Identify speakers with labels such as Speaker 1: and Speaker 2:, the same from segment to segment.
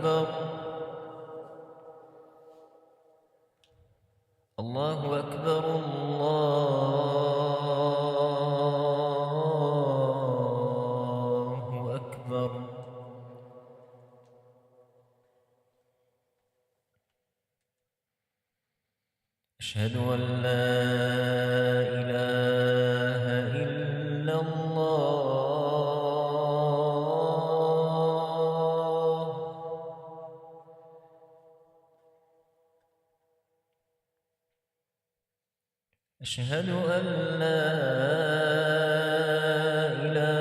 Speaker 1: أكبر الله أكبر الله أكبر أشهد أن لا إله إلا الله أشهد أن لا إله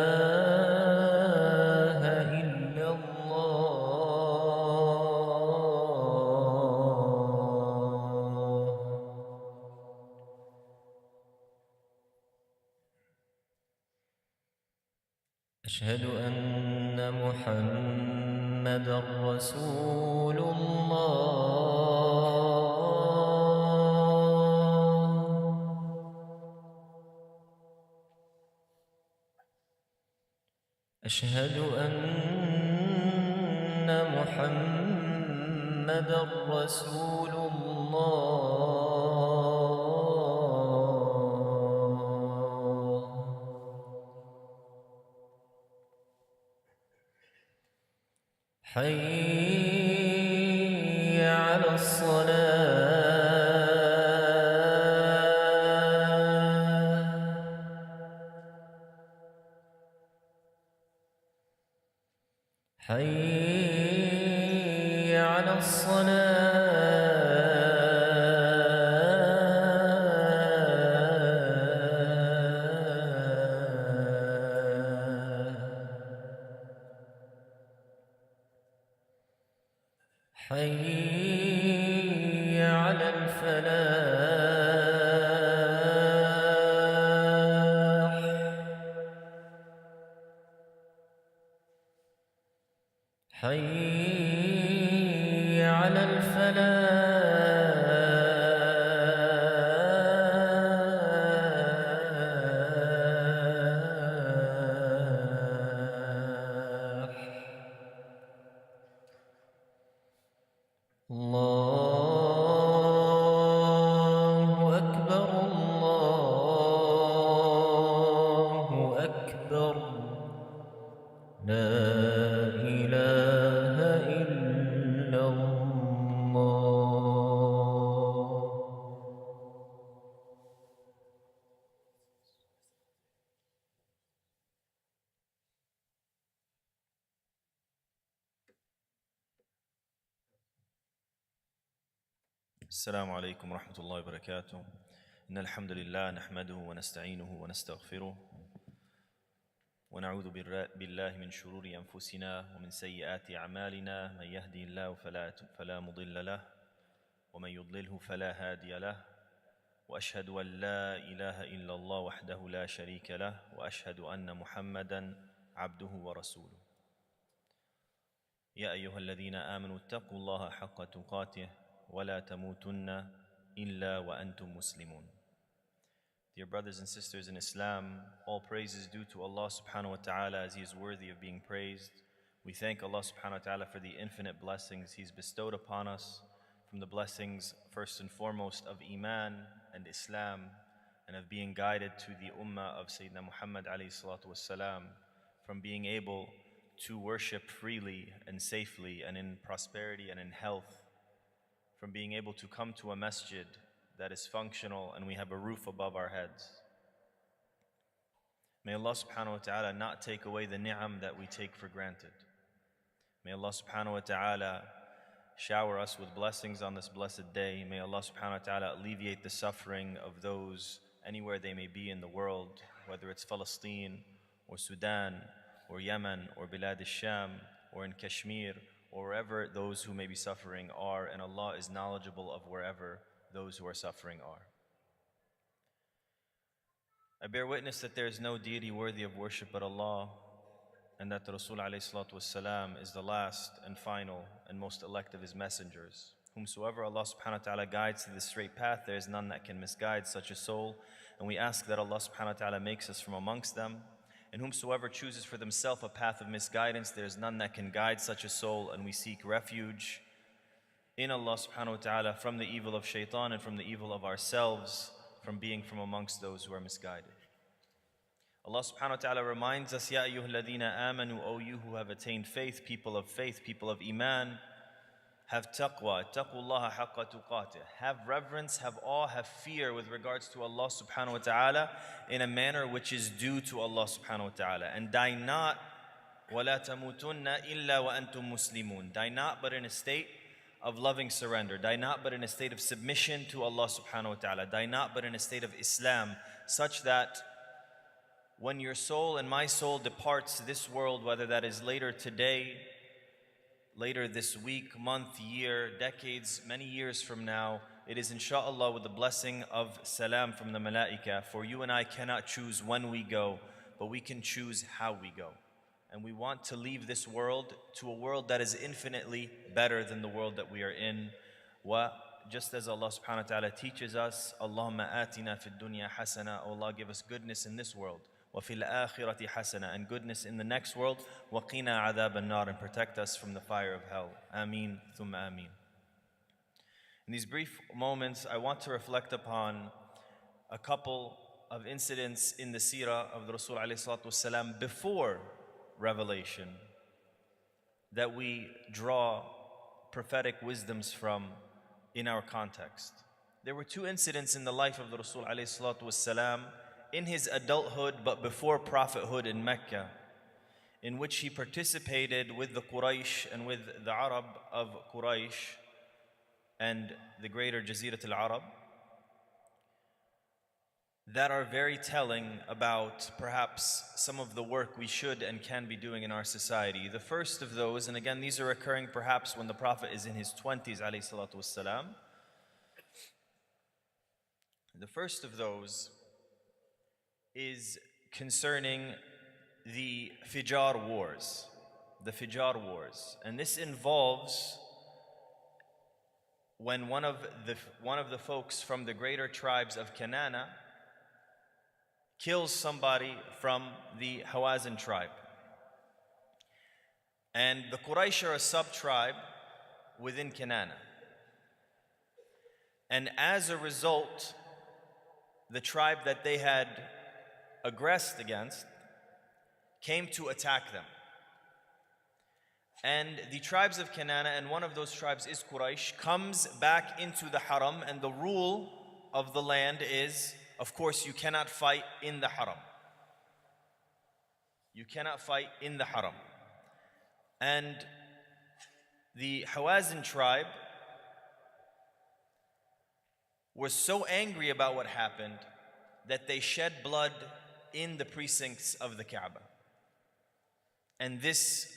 Speaker 1: إلا الله أشهد أن محمدًا رسول الله أشهد أن محمدًا رسول الله حي على الصلاة حي على الصلاة حي على الفلاح حي على الفلاح الله أكبر الله أكبر لا إله إلا الله
Speaker 2: السلام عليكم ورحمة الله وبركاته. إن الحمد لله نحمده ونستعينه ونستغفره ونعوذ بالله من شرور أنفسنا ومن سيئات أعمالنا. من يهدي الله فلا مضل له ومن يضلله فلا هادي له، وأشهد أن لا إله إلا الله وحده لا شريك له، وأشهد أن محمدًا عبده ورسوله. يا أيها الذين آمنوا اتقوا الله حق تقاته ولا تموتن إلا وأنتم مسلمون. Dear brothers and sisters in Islam, all praise is due to Allah subhanahu wa ta'ala as He is worthy of being praised. We thank Allah subhanahu wa ta'ala for the infinite blessings He's bestowed upon us, from the blessings first and foremost of Iman and Islam, and of being guided to the ummah of Sayyidina Muhammad alayhi salatu wassalam, from being able to worship freely and safely and in prosperity and in health, from being able to come to a masjid that is functional and we have a roof above our heads. May Allah subhanahu wa ta'ala not take away the ni'am that we take for granted. May Allah subhanahu wa ta'ala shower us with blessings on this blessed day. May Allah subhanahu wa ta'ala alleviate the suffering of those anywhere they may be in the world, whether it's Palestine or Sudan or Yemen or Bilad al-Sham or in Kashmir or wherever those who may be suffering are, and Allah is knowledgeable of wherever those who are suffering are. I bear witness that there is no deity worthy of worship but Allah, and that the Rasul ﷺ is the last and final and most elect of His messengers. Whomsoever Allah subhanahu wa ta'ala guides to the straight path, there is none that can misguide such a soul. And we ask that Allah subhanahu wa ta'ala makes us from amongst them, And whomsoever chooses for themselves a path of misguidance, there is none that can guide such a soul, and we seek refuge in Allah subhanahu wa ta'ala from the evil of shaitan and from the evil of ourselves, from being from amongst those who are misguided. Allah subhanahu wa ta'ala reminds us, Ya ayyuhal ladhina amanu, O you who have attained faith, people of iman, have taqwa, taqullaha haqqa tuqatih. Have reverence, have awe, have fear with regards to Allah subhanahu wa ta'ala in a manner which is due to Allah subhanahu wa ta'ala. And die not, وَلَا تَمُوتُنَّ إِلَّا وَأَنْتُم مُسْلِمُونَ. Die not but in a state of loving surrender. Die not but in a state of submission to Allah subhanahu wa ta'ala. Die not but in a state of Islam, such that when your soul and my soul departs this world, whether that is later today, later this week, month, year, decades, many years from now, it is insha'Allah with the blessing of salam from the malaika. For you and I cannot choose when we go, but we can choose how we go. And we want to leave this world to a world that is infinitely better than the world that we are in. Just as Allah subhanahu wa ta'ala teaches us, Allahumma atina fid dunya hasana, O Allah, give us goodness in this world. وَفِي الْآخِرَةِ حَسَنًا, and goodness in the next world. وَقِنَا عَذَابَ النَّارِ, and protect us from the fire of hell. Ameen, thumma ameen. In these brief moments, I want to reflect upon a couple of incidents in the seerah of the Rasul alayhi salatu wasalam before revelation that we draw prophetic wisdoms from in our context. There were two incidents in the life of the Rasul alayhi salatu wasalam in his adulthood, but before prophethood in Mecca, in which he participated with the Quraysh and with the Arab of Quraysh and the greater Jazirat al-Arab, that are very telling about perhaps some of the work we should and can be doing in our society. The first of those, and again these are occurring perhaps when the Prophet is in his 20s alayhi salatu wassalam. The first of those is concerning the Fijar Wars. The Fijar Wars. And this involves when one of the folks from the greater tribes of Kanana kills somebody from the Hawazin tribe. And the Quraysh are a sub-tribe within Kanana. And as a result, the tribe that they had aggressed against came to attack them. And the tribes of Kanana, and one of those tribes is Quraysh, comes back into the haram, and the rule of the land is, of course, you cannot fight in the haram. You cannot fight in the haram. And the Hawazin tribe was so angry about what happened that they shed blood in the precincts of the Kaaba. And this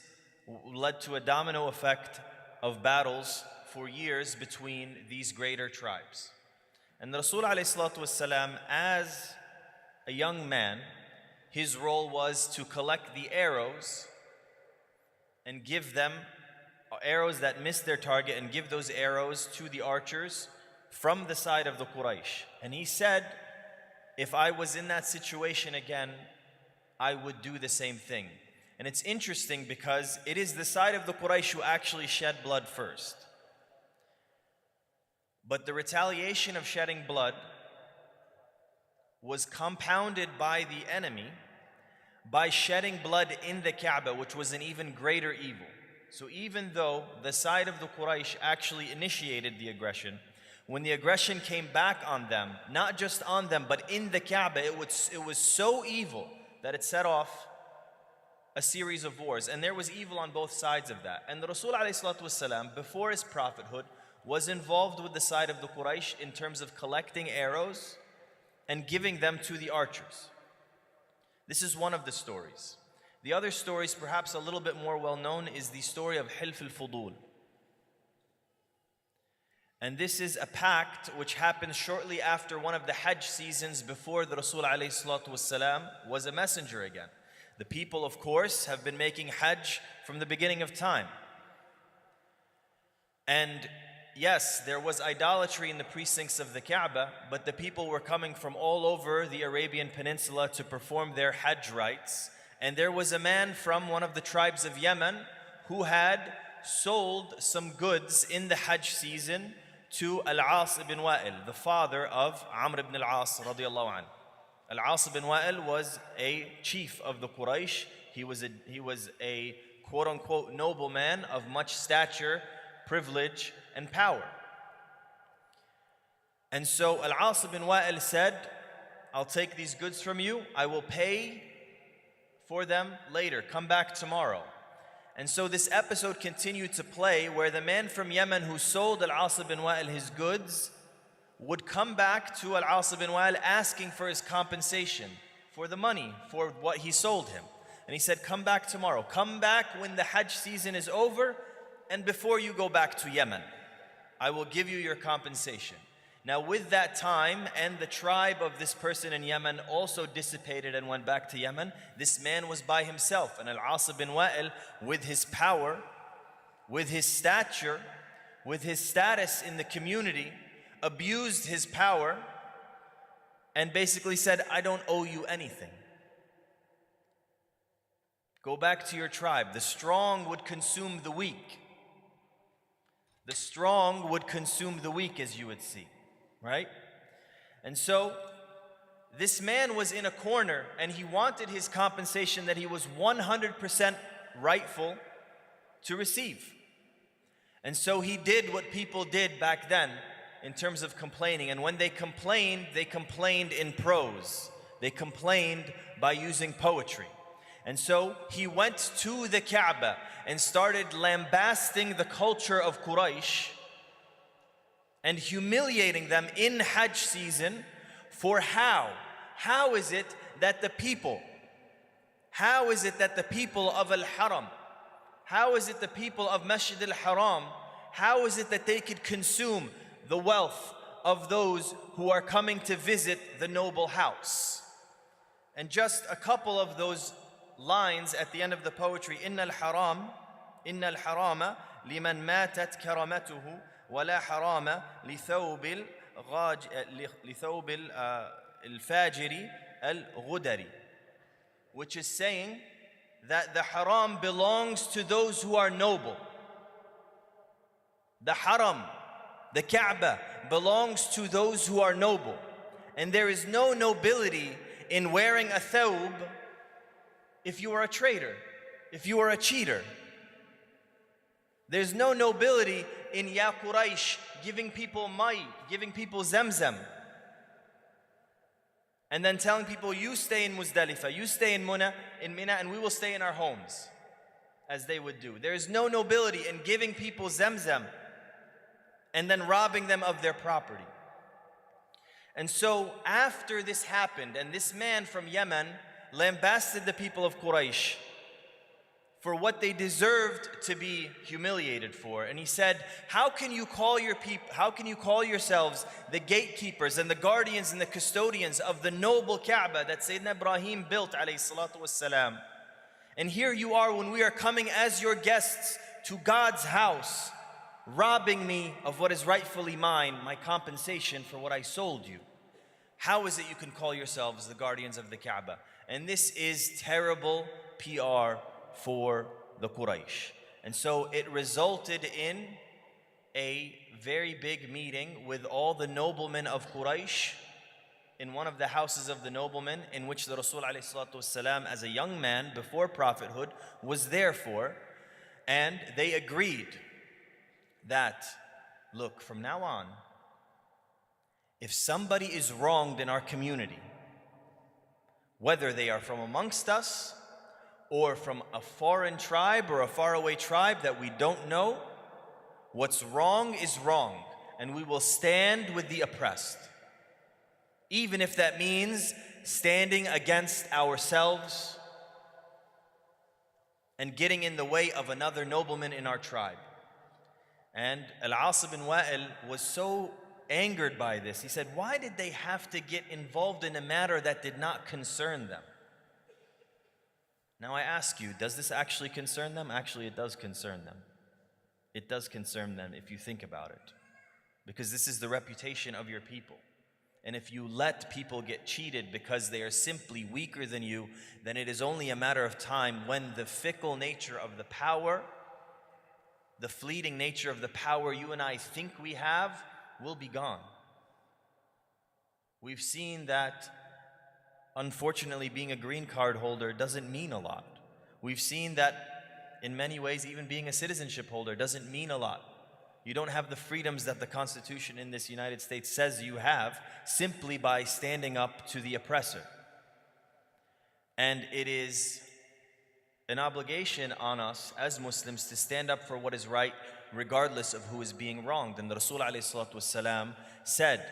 Speaker 2: led to a domino effect of battles for years between these greater tribes. And the Rasul alayhi salatu wasalam, as a young man, his role was to collect the arrows and give them arrows that missed their target, and give those arrows to the archers from the side of the Quraysh. And he said, if I was in that situation again, I would do the same thing. And it's interesting because it is the side of the Quraysh who actually shed blood first. But the retaliation of shedding blood was compounded by the enemy by shedding blood in the Kaaba, which was an even greater evil. So even though the side of the Quraysh actually initiated the aggression, when the aggression came back on them, not just on them, but in the Kaaba, it was so evil that it set off a series of wars. And there was evil on both sides of that. And the Rasul ﷺ, before his prophethood, was involved with the side of the Quraysh in terms of collecting arrows and giving them to the archers. This is one of the stories. The other stories, perhaps a little bit more well known, is the story of Hilf al-Fudul. And this is a pact which happened shortly after one of the Hajj seasons before the Rasul ﷺ was a messenger again. The people, of course, have been making Hajj from the beginning of time. And yes, there was idolatry in the precincts of the Kaaba, but the people were coming from all over the Arabian Peninsula to perform their Hajj rites. And there was a man from one of the tribes of Yemen who had sold some goods in the Hajj season to Al-As ibn Wa'il, the father of Amr ibn al-As radiallahu anhu. Al-As ibn Wa'il was a chief of the Quraysh. He was a quote-unquote nobleman of much stature, privilege, and power. And so Al-As ibn Wa'il said, I'll take these goods from you. I will pay for them later. Come back tomorrow. And so this episode continued to play where the man from Yemen who sold Al-As ibn Wa'il his goods would come back to Al-As ibn Wa'il asking for his compensation, for the money, for what he sold him. And he said, come back tomorrow. Come back when the Hajj season is over and before you go back to Yemen. I will give you your compensation. Now with that time and the tribe of this person in Yemen also dissipated and went back to Yemen, this man was by himself. And Al-As ibn Wa'il, with his power, with his stature, with his status in the community, abused his power and basically said, I don't owe you anything. Go back to your tribe. The strong would consume the weak. The strong would consume the weak, as you would see. Right? And so this man was in a corner and he wanted his compensation that he was 100% rightful to receive. And so he did what people did back then in terms of complaining. And when they complained in prose. They complained by using poetry. And so he went to the Kaaba and started lambasting the culture of Quraysh and humiliating them in Hajj season for how? How is it that the people of Al-Haram, how is it the people of Masjid Al-Haram, how is it that they could consume the wealth of those who are coming to visit the noble house? And just a couple of those lines at the end of the poetry, Inna al-harama liman matat karamatuhu ولا حرام لثوب الفاجر الغدر, which is saying that the haram belongs to those who are noble. The haram, the Kaaba, belongs to those who are noble. And there is no nobility in wearing a thawb if you are a traitor, if you are a cheater. There's no nobility in Ya Quraysh giving people mai, giving people zamzam, and then telling people, you stay in Muzdalifah, you stay in Mina, and we will stay in our homes, as they would do. There is no nobility in giving people zamzam and then robbing them of their property. And so after this happened, and this man from Yemen lambasted the people of Quraysh for what they deserved to be humiliated for. And he said, how can you call yourselves the gatekeepers and the guardians and the custodians of the noble Kaaba that Sayyidina Ibrahim built, alayhi salatu wassalam? And here you are when we are coming as your guests to God's house, robbing me of what is rightfully mine, my compensation for what I sold you. How is it you can call yourselves the guardians of the Kaaba? And this is terrible PR for the Quraysh. And so it resulted in a very big meeting with all the noblemen of Quraysh in one of the houses of the noblemen, in which the Rasul ﷺ, as a young man before prophethood, was there for. And they agreed that, look, from now on, if somebody is wronged in our community, whether they are from amongst us or from a foreign tribe or a faraway tribe that we don't know, what's wrong is wrong, and we will stand with the oppressed. Even if that means standing against ourselves and getting in the way of another nobleman in our tribe. And Al-As ibn Wa'il was so angered by this. He said, why did they have to get involved in a matter that did not concern them? Now I ask you, does this actually concern them? Actually, it does concern them. It does concern them if you think about it. Because this is the reputation of your people. And if you let people get cheated because they are simply weaker than you, then it is only a matter of time when the fickle nature of the power, the fleeting nature of the power you and I think we have, will be gone. We've seen that, unfortunately, being a green card holder doesn't mean a lot. We've seen that in many ways, even being a citizenship holder doesn't mean a lot. You don't have the freedoms that the Constitution in this United States says you have simply by standing up to the oppressor. And it is an obligation on us as Muslims to stand up for what is right regardless of who is being wronged. And the Rasul ﷺ said,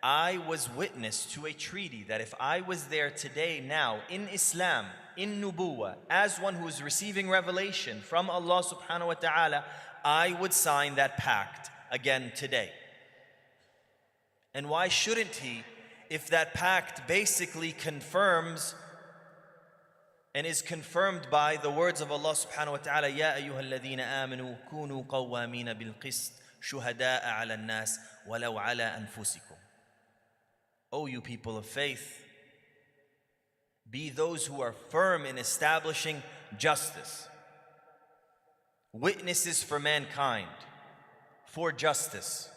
Speaker 2: I was witness to a treaty that if I was there today now in Islam, in Nubuwah, as one who is receiving revelation from Allah subhanahu wa ta'ala, I would sign that pact again today. And why shouldn't he, if that pact basically confirms and is confirmed by the words of Allah subhanahu wa ta'ala, Ya ayyuha alladhina amanu kunu qawwamina bil qist shuhada'a ala an-nas walau ala anfusikum. O you people of faith, be those who are firm in establishing justice, witnesses for mankind, for justice,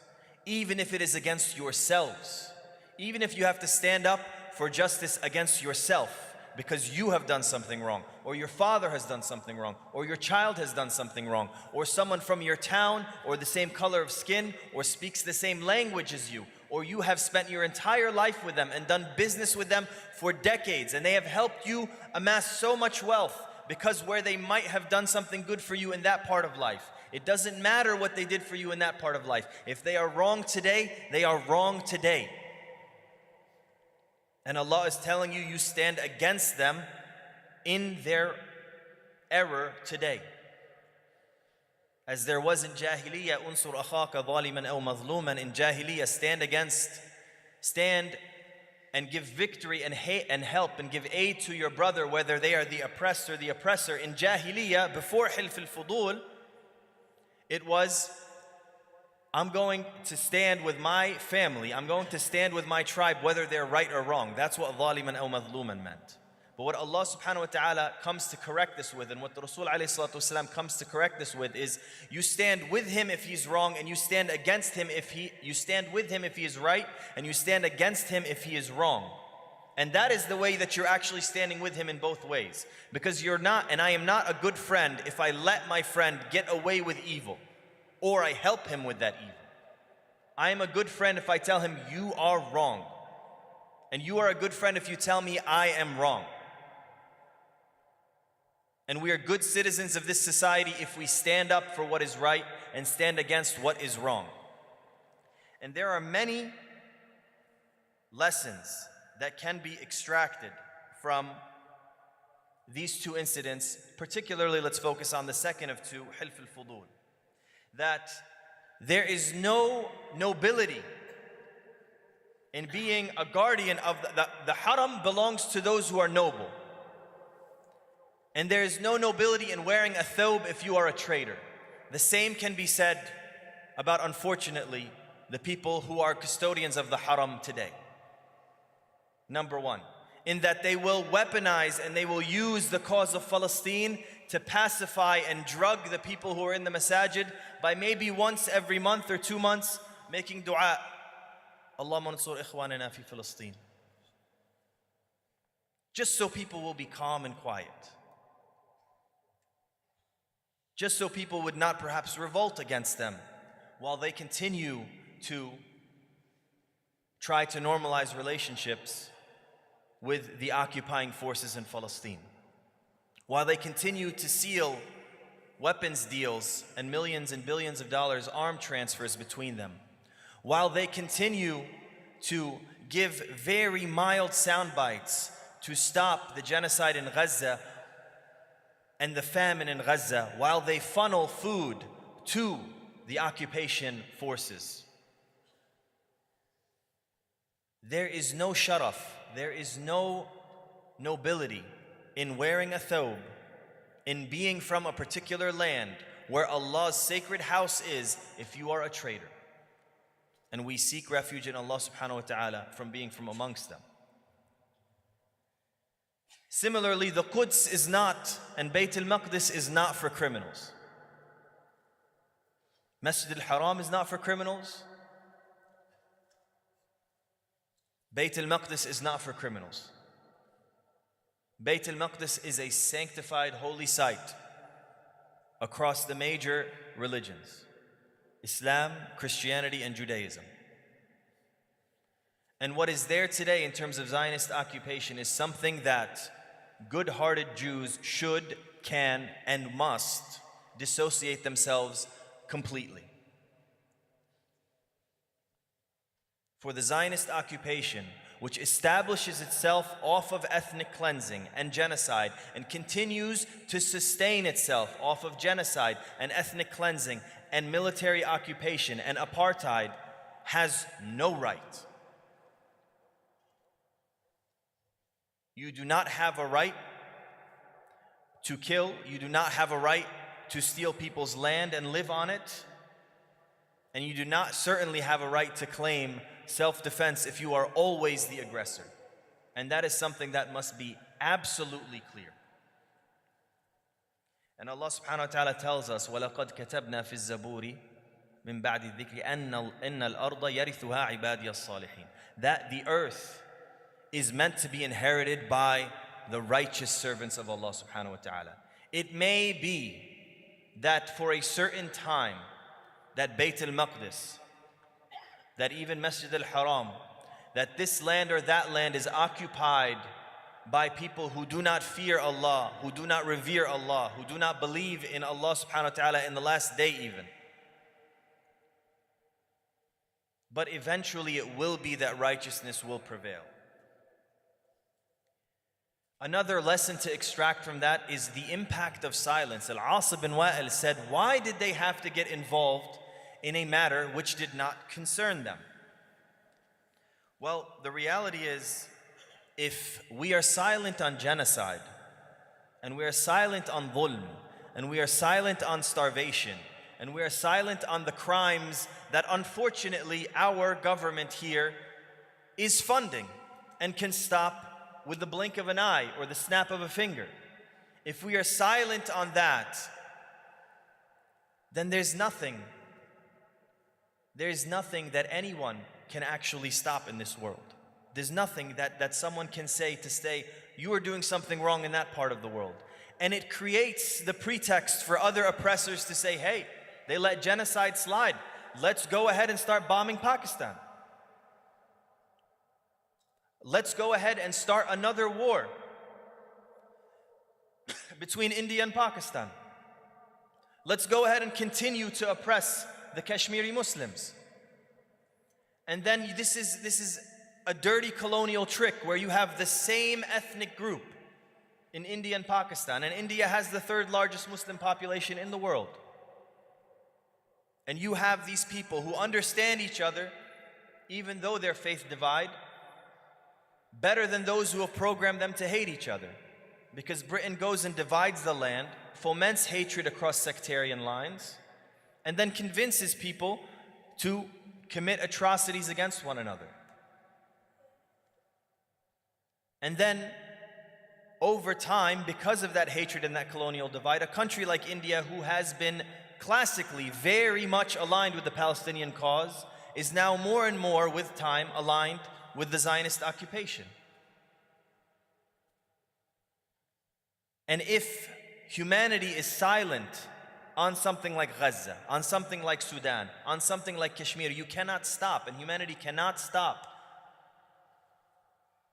Speaker 2: even if it is against yourselves, even if you have to stand up for justice against yourself because you have done something wrong, or your father has done something wrong, or your child has done something wrong, or someone from your town, or the same color of skin, or speaks the same language as you, or you have spent your entire life with them and done business with them for decades, and they have helped you amass so much wealth because where they might have done something good for you in that part of life. It doesn't matter what they did for you in that part of life. If they are wrong today, they are wrong today. And Allah is telling you, you stand against them in their error today. As there was in Jahiliyyah, unsur akhaka zaliman aw mazluman, in Jahiliyyah, stand and give victory and help and give aid to your brother, whether they are the oppressed or the oppressor. In Jahiliyyah, before Hilf al-Fudul, it was, I'm going to stand with my family, I'm going to stand with my tribe, whether they're right or wrong. That's what zaliman aw mazluman meant. But what Allah subhanahu wa ta'ala comes to correct this with, and what the Rasul ﷺ comes to correct this with, is you stand with him if he's wrong, and you stand against him you stand with him if he is right, and you stand against him if he is wrong. And that is the way that you're actually standing with him in both ways. Because you're not, and I am not a good friend if I let my friend get away with evil, or I help him with that evil. I am a good friend if I tell him, you are wrong. And you are a good friend if you tell me I am wrong. And we are good citizens of this society if we stand up for what is right and stand against what is wrong. And there are many lessons that can be extracted from these two incidents. Particularly, let's focus on the second of two, Hilf al-Fudul. That there is no nobility in being a guardian of the haram belongs to those who are noble. And there is no nobility in wearing a thawb if you are a traitor. The same can be said about, unfortunately, the people who are custodians of the haram today. Number one, in that they will weaponize and they will use the cause of Palestine to pacify and drug the people who are in the masajid by maybe once every month or 2 months making dua, Allahumma ansur ikhwanana fi Palestine. Just so people will be calm and quiet. Just so people would not perhaps revolt against them while they continue to try to normalize relationships with the occupying forces in Palestine. While they continue to seal weapons deals and millions and billions of dollars arm transfers between them. While they continue to give very mild sound bites to stop the genocide in Gaza and the famine in Gaza, while they funnel food to the occupation forces. There is no sharaf, there is no nobility in wearing a thawb, in being from a particular land where Allah's sacred house is, if you are a traitor. And we seek refuge in Allah subhanahu wa ta'ala from being from amongst them. Similarly, the Quds is not, and Bayt al-Maqdis is not for criminals. Masjid al-Haram is not for criminals. Bayt al-Maqdis is not for criminals. Bayt al-Maqdis is a sanctified holy site across the major religions: Islam, Christianity, and Judaism. And what is there today in terms of Zionist occupation is something that good-hearted Jews should, can, and must dissociate themselves completely. For the Zionist occupation, which establishes itself off of ethnic cleansing and genocide and continues to sustain itself off of genocide and ethnic cleansing and military occupation and apartheid, has no right. You do not have a right to kill. You do not have a right to steal people's land and live on it. And you do not certainly have a right to claim self-defense if you are always the aggressor. And that is something that must be absolutely clear. And Allah subhanahu wa ta'ala tells us, وَلَقَدْ كَتَبْنَا فِي الزَّبُورِ مِن بَعْدِ الذِّكْرِ إِنَّ الْأَرْضَ يَرِثُهَا عِبَادِيَ الصَّالِحِينَ. That the earth is meant to be inherited by the righteous servants of Allah subhanahu wa ta'ala. It may be that for a certain time, that Bayt al-Maqdis, that even Masjid al-Haram, that this land or that land is occupied by people who do not fear Allah, who do not revere Allah, who do not believe in Allah subhanahu wa ta'ala in the last day even. But eventually it will be that righteousness will prevail. Another lesson to extract from that is the impact of silence. Al-As bin Wa'il said, why did they have to get involved in a matter which did not concern them? Well, the reality is, if we are silent on genocide, and we are silent on dhulm, and we are silent on starvation, and we are silent on the crimes that unfortunately our government here is funding and can stop with the blink of an eye or the snap of a finger. If we are silent on that, then there's nothing that anyone can actually stop in this world. There's nothing that someone can say to say, you are doing something wrong in that part of the world. And it creates the pretext for other oppressors to say, hey, they let genocide slide. Let's go ahead and start bombing Pakistan. Let's go ahead and start another war between India and Pakistan. Let's go ahead and continue to oppress the Kashmiri Muslims. And then this is a dirty colonial trick where you have the same ethnic group in India and Pakistan. And India has the third largest Muslim population in the world. And you have these people who understand each other, even though their faith divide, better than those who have programmed them to hate each other. Because Britain goes and divides the land, foments hatred across sectarian lines, and then convinces people to commit atrocities against one another. And then, over time, because of that hatred and that colonial divide, a country like India, who has been classically very much aligned with the Palestinian cause, is now more and more, with time, aligned with the Zionist occupation. And if humanity is silent on something like Gaza, on something like Sudan, on something like Kashmir, you cannot stop, and humanity cannot stop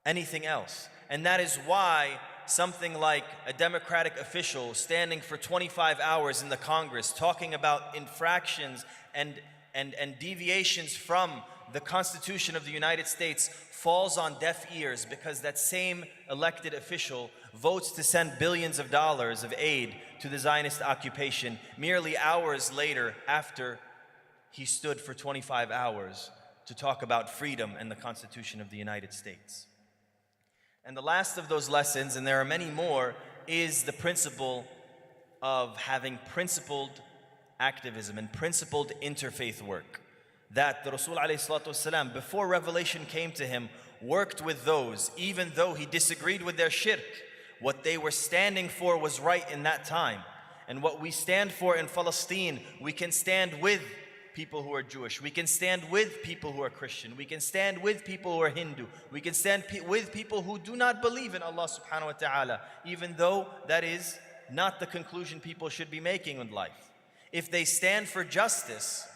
Speaker 2: anything else. And that is why something like a Democratic official standing for 25 hours in the Congress talking about infractions and deviations from the Constitution of the United States falls on deaf ears, because that same elected official votes to send billions of dollars of aid to the Zionist occupation merely hours later, after he stood for 25 hours to talk about freedom and the Constitution of the United States. And the last of those lessons, and there are many more, is the principle of having principled activism and principled interfaith work. that the Rasul ﷺ, before revelation came to him, worked with those, even though he disagreed with their shirk. What they were standing for was right in that time. And what we stand for in Palestine, we can stand with people who are Jewish. We can stand with people who are Christian. We can stand with people who are Hindu. We can stand with people who do not believe in Allah subhanahu wa ta'ala, even though that is not the conclusion people should be making in life. If they stand for justice,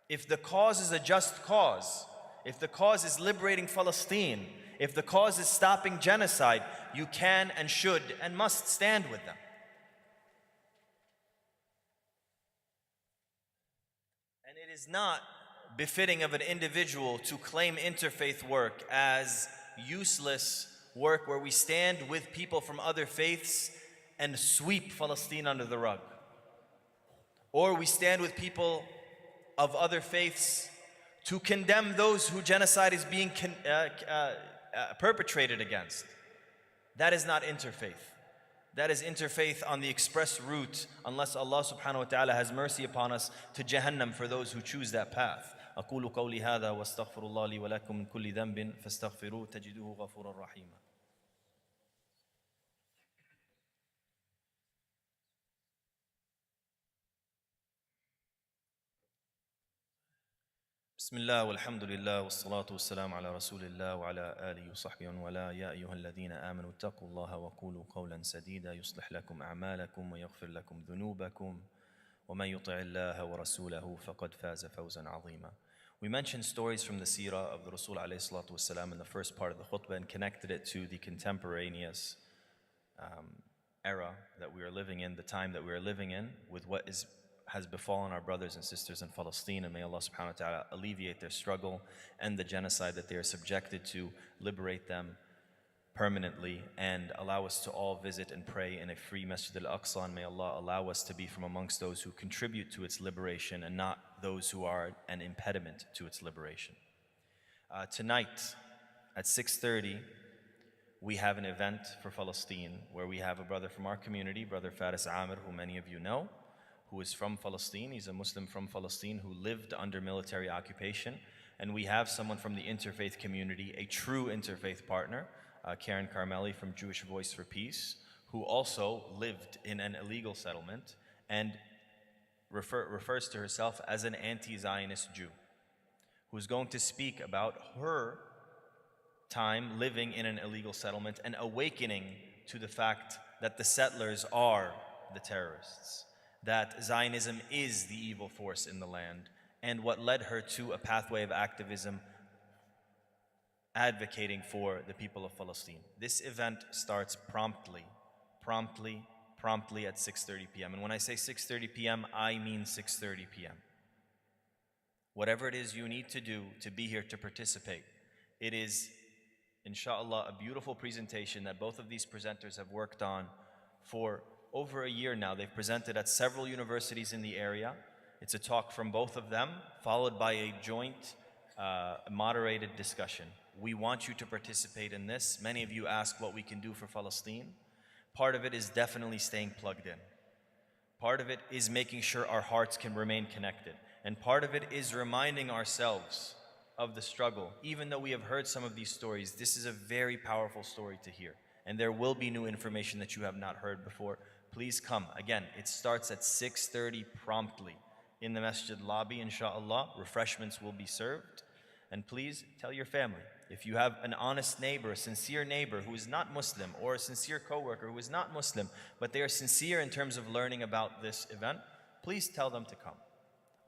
Speaker 2: if the cause is a just cause, if the cause is liberating Palestine, if the cause is stopping genocide, you can and should and must stand with them. And it is not befitting of an individual to claim interfaith work as useless work where we stand with people from other faiths and sweep Palestine under the rug. Or we stand with people of other faiths to condemn those who genocide is being perpetrated against. That is not interfaith. That is interfaith on the express route, unless Allah subhanahu wa ta'ala has mercy upon us, to Jahannam for those who choose that path. أقول قولي هذا واستغفر الله لي ولكم من كل ذنب فاستغفروه تجدوه غفورا رحيما. بسم الله والحمد لله والصلاة والسلام على رسول الله وعلى آله وصحبه ولا يا أيها الذين آمنوا اتقوا الله وقولوا قولا سديدا يصلح لكم أعمالكم ويغفر لكم ذنوبكم ومن يطع الله ورسوله فقد فاز فوزا عظيما. We mentioned stories from the seerah of the Rasul alayhi salatu wasalam in the first part of the khutbah and connected it to the contemporaneous era that we are living in, the time that we are living in, with what has befallen our brothers and sisters in Palestine, and may Allah subhanahu wa ta'ala alleviate their struggle and the genocide that they are subjected to, liberate them permanently, and allow us to all visit and pray in a free Masjid al-Aqsa, and may Allah allow us to be from amongst those who contribute to its liberation and not those who are an impediment to its liberation. Tonight at 6:30 we have an event for Palestine where we have a brother from our community, Brother Faris Amir, who many of you know, who is from Palestine. He's a Muslim from Palestine who lived under military occupation. And we have someone from the interfaith community, a true interfaith partner, Karen Carmelli from Jewish Voice for Peace, who also lived in an illegal settlement and refers to herself as an anti-Zionist Jew, who's going to speak about her time living in an illegal settlement and awakening to the fact that the settlers are the terrorists, that Zionism is the evil force in the land, and what led her to a pathway of activism advocating for the people of Palestine. This event starts promptly at 6:30 p.m. And when I say 6:30 p.m., I mean 6:30 p.m. Whatever it is you need to do to be here to participate, it is, inshallah, a beautiful presentation that both of these presenters have worked on for over a year now. They've presented at several universities in the area. It's a talk from both of them, followed by a joint moderated discussion. We want you to participate in this. Many of you ask what we can do for Palestine. Part of it is definitely staying plugged in. Part of it is making sure our hearts can remain connected. And part of it is reminding ourselves of the struggle. Even though we have heard some of these stories, this is a very powerful story to hear. And there will be new information that you have not heard before. Please come. Again, it starts at 6:30 promptly in the masjid lobby, inshallah. Refreshments will be served. And please tell your family. If you have an honest neighbor, a sincere neighbor who is not Muslim, or a sincere coworker who is not Muslim, but they are sincere in terms of learning about this event, please tell them to come.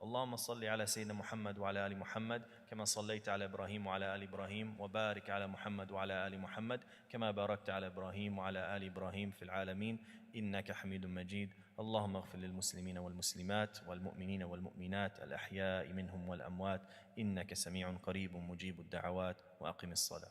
Speaker 2: اللهم صل على سيدنا محمد وعلى آل محمد كما صليت على إبراهيم وعلى آل إبراهيم وبارك على محمد وعلى آل محمد كما باركت على إبراهيم وعلى آل إبراهيم في العالمين إنك حميد مجيد اللهم اغفر للمسلمين والمسلمات والمؤمنين والمؤمنات الأحياء منهم والأموات إنك سميع قريب مجيب الدعوات وأقم الصلاة.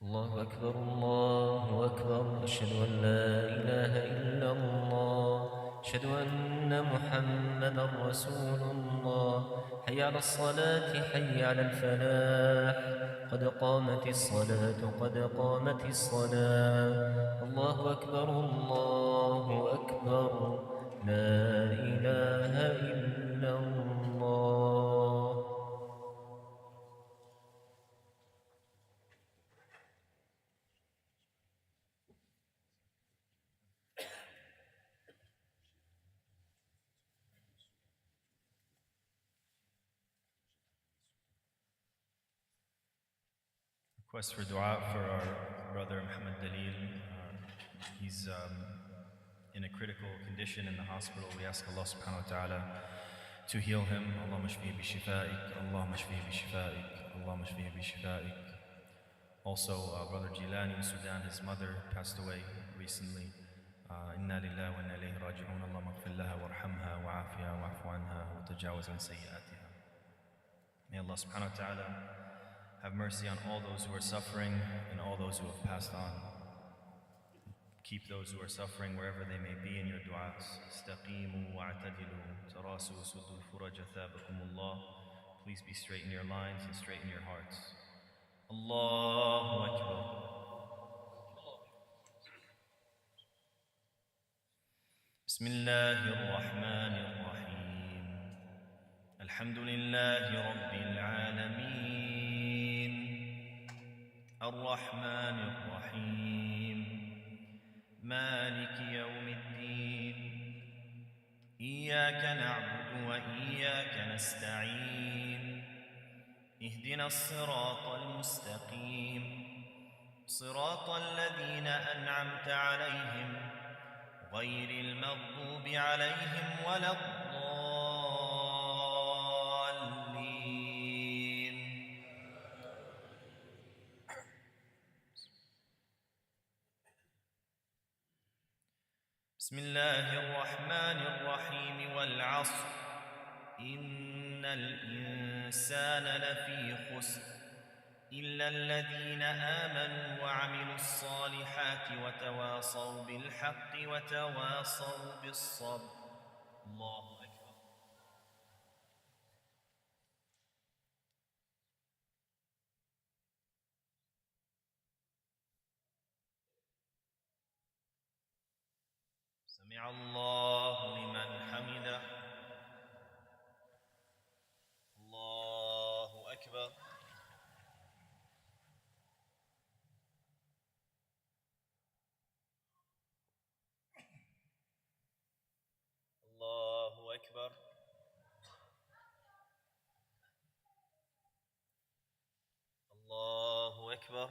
Speaker 1: الله أكبر الله أكبر أشهد أن لا إله إلا الله أشهد أن محمدا رسول الله حي على الصلاة حي على الفلاح قد قامت الصلاة قد قامت الصلاة الله أكبر لا إله إلا الله.
Speaker 2: Request for dua for our brother Muhammad Dalil. He's in a critical condition in the hospital. We ask Allah subhanahu wa ta'ala to heal him. Allahumma shfihi bi shifa'ik. Allahumma shfihi bi shifa'ik. Allahumma shfihi bi shifa'ik. Also, Brother Jilani in Sudan, his mother passed away recently. Inna lillahi wa inna ilayhi raji'un. Allahumma ighfir laha warhamha wa'afiha wa'afu anha wa tajawaz an sayyi'atiha. May Allah subhanahu wa ta'ala have mercy on all those who are suffering and all those who have passed on. Keep those who are suffering wherever they may be in your du'as. Istaqimu wa'atadilu tarasu sudul furaja thabakumullah. Please be straight in your lines and straight in your hearts. Allahu Akbar. Bismillahir Rahmanir Rahim. Alhamdulillahi Rabbil Alameen. Ar-Rahmanir Rahim. Maliki Yawmiddin. Iyyaka na'budu wa iyyaka nasta'in. اهدنا الصراط المستقيم صراط الذين أنعمت عليهم غير المغضوب عليهم ولا الضالين. بسم الله الرحمن الرحيم والعصر إن الإنسان لفي خسر إلا الذين آمنوا وعملوا الصالحات وتواصوا بالحق وتواصوا بالصبر. الله أكبر. سمع الله لمن حمده. الله أكبر. الله أكبر. الله أكبر.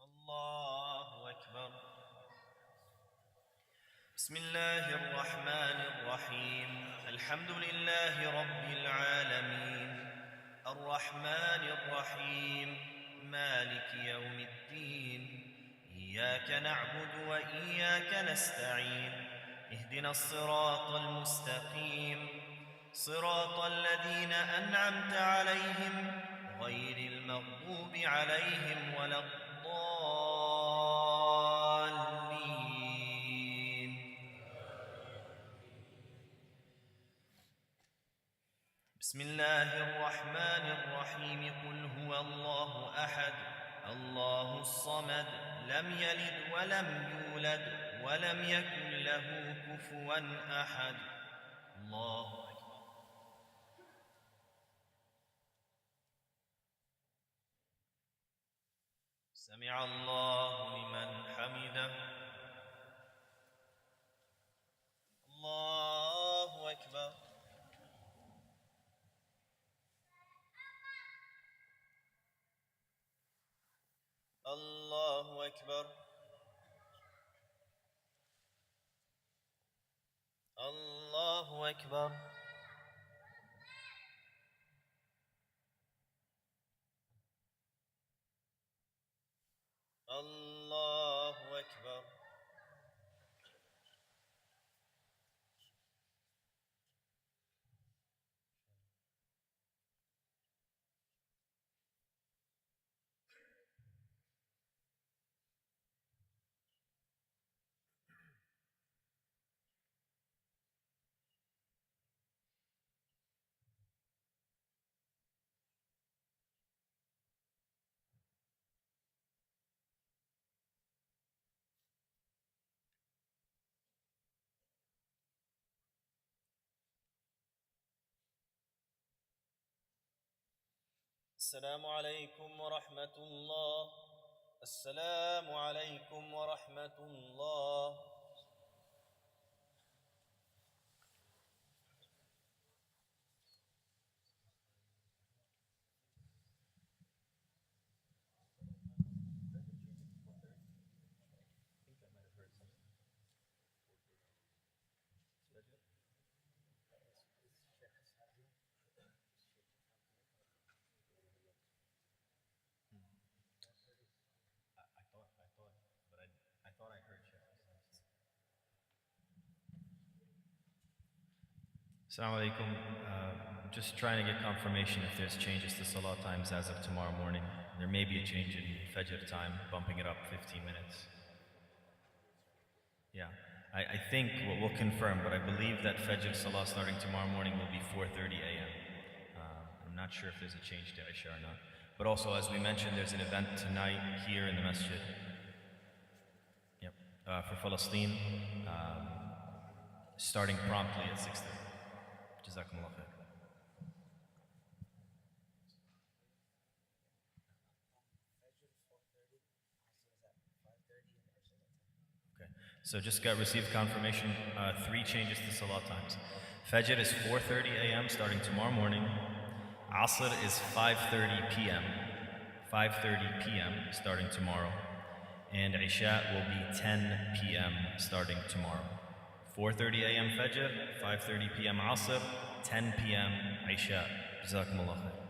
Speaker 2: الله أكبر. بسم الله الرحمن الرحيم. الحمد لله رب العالمين الرحمن الرحيم مالك يوم الدين إياك نعبد وإياك نستعين اهدنا الصراط المستقيم صراط الذين أنعمت عليهم غير المغضوب عليهم ولا الضالين. بسم الله الرحمن الرحيم قل هو الله أحد الله الصمد لم يلد ولم يولد ولم يكن له كفوا أحد. الله أكبر. سمع الله لمن حمده. الله أكبر. الله أكبر. الله أكبر. الله أكبر. السلام عليكم ورحمة الله. السلام عليكم ورحمة الله. I thought I heard Sheikh. Assalamu alaikum. Just trying to get confirmation if there's changes to salah times as of tomorrow morning. There may be a change in Fajr time, bumping it up 15 minutes. Yeah, I think we'll confirm, but I believe that Fajr salah starting tomorrow morning will be 4:30 a.m. I'm not sure if there's a change to Isha or not. But also, as we mentioned, there's an event tonight here in the masjid. Yep, for Palestine, starting promptly at 6:30. Jazakumullah khair. Okay, so just received confirmation, 3 changes to salah times. Fajr is 4:30 a.m. starting tomorrow morning. Asr is 5:30 p.m. 5:30 p.m. starting tomorrow. And Isha will be 10 p.m. starting tomorrow. 4:30 a.m. Fajr, 5:30 p.m. Asr, 10 p.m. Isha. Jazakumullah khair.